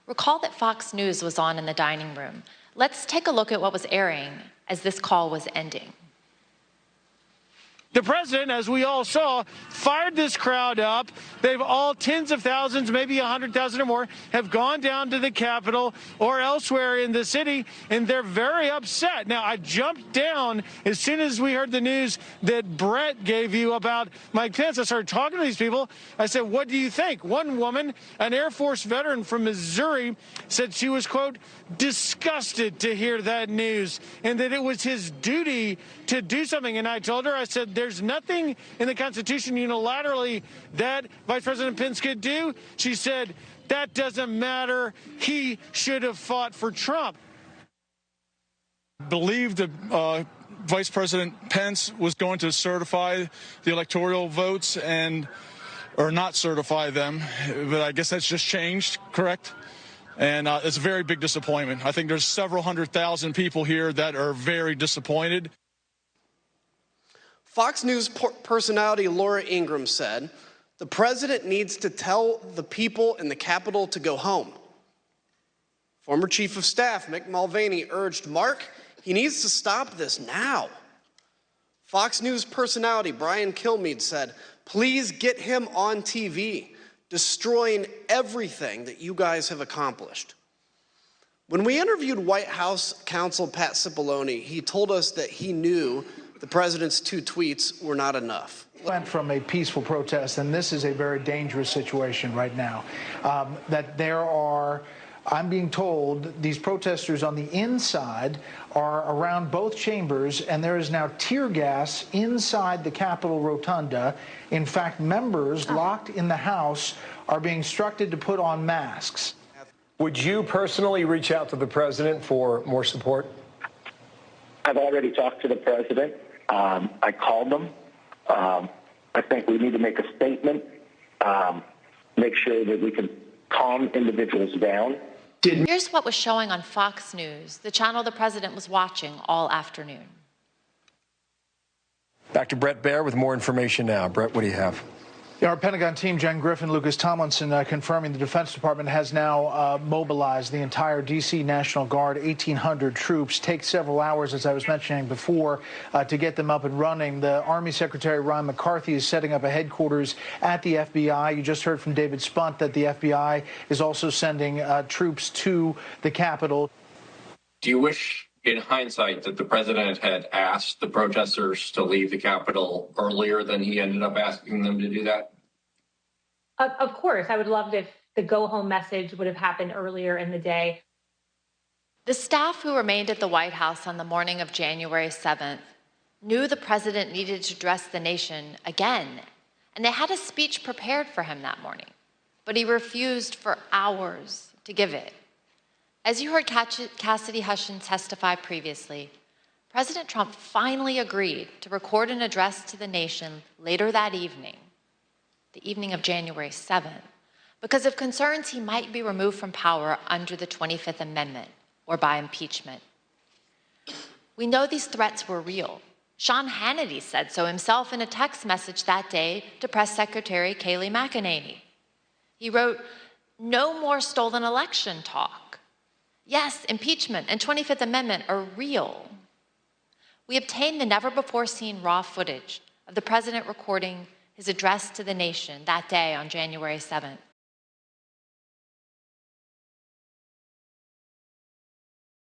Recall that Fox News was on in the dining room. Let's take a look at what was airing as this call was ending. The president, as we all saw, fired this crowd up. They've all, tens of thousands, maybe 100,000 or more, have gone down to the Capitol or elsewhere in the city, and they're very upset. Now, I jumped down as soon as we heard the news that Brett gave you about Mike Pence. I started talking to these people. I said, what do you think? One woman, an Air Force veteran from Missouri, said she was, quote, disgusted to hear that news and that it was his duty to do something. And I told her, I said, there's nothing in the Constitution unilaterally that Vice President Pence could do. She said, that doesn't matter. He should have fought for Trump. I believe that Vice President Pence was going to certify the electoral votes or not certify them, but I guess that's just changed, correct? And it's a very big disappointment. I think there's several 100,000 people here that are very disappointed. Fox News personality Laura Ingraham said, the president needs to tell the people in the Capitol to go home. Former Chief of Staff Mick Mulvaney urged Mark, he needs to stop this now. Fox News personality Brian Kilmeade said, please get him on TV, destroying everything that you guys have accomplished. When we interviewed White House counsel Pat Cipollone, he told us that he knew the president's 2 tweets were not enough. Went from a peaceful protest, and this is a very dangerous situation right now, that there are, I'm being told, these protesters on the inside are around both chambers, and there is now tear gas inside the Capitol Rotunda. In fact, members locked in the House are being instructed to put on masks. Would you personally reach out to the president for more support? I've already talked to the president. I called them. I think we need to make a statement, make sure that we can calm individuals down. Here's what was showing on Fox News, the channel the president was watching all afternoon. Back to Brett Baer with more information now. Brett, what do you have? Our Pentagon team, Jen Griffin, Lucas Tomlinson, confirming the Defense Department has now mobilized the entire D.C. National Guard, 1,800 troops. Take several hours, as I was mentioning before, to get them up and running. The Army Secretary Ron McCarthy is setting up a headquarters at the FBI. You just heard from David Spunt that the FBI is also sending troops to the Capitol. Do you wish, in hindsight, that the president had asked the protesters to leave the Capitol earlier than he ended up asking them to do that? Of course. I would love if the go-home message would have happened earlier in the day. The staff who remained at the White House on the morning of January 7th knew the president needed to address the nation again, and they had a speech prepared for him that morning, but he refused for hours to give it. As you heard Cassidy Hutchins testify previously, President Trump finally agreed to record an address to the nation later that evening, the evening of January 7th, because of concerns he might be removed from power under the 25th Amendment or by impeachment. We know these threats were real. Sean Hannity said so himself in a text message that day to Press Secretary Kayleigh McEnany. He wrote, "No more stolen election talk. Yes, impeachment and 25th Amendment are real." We obtained the never-before-seen raw footage of the president recording his address to the nation that day on January 7th.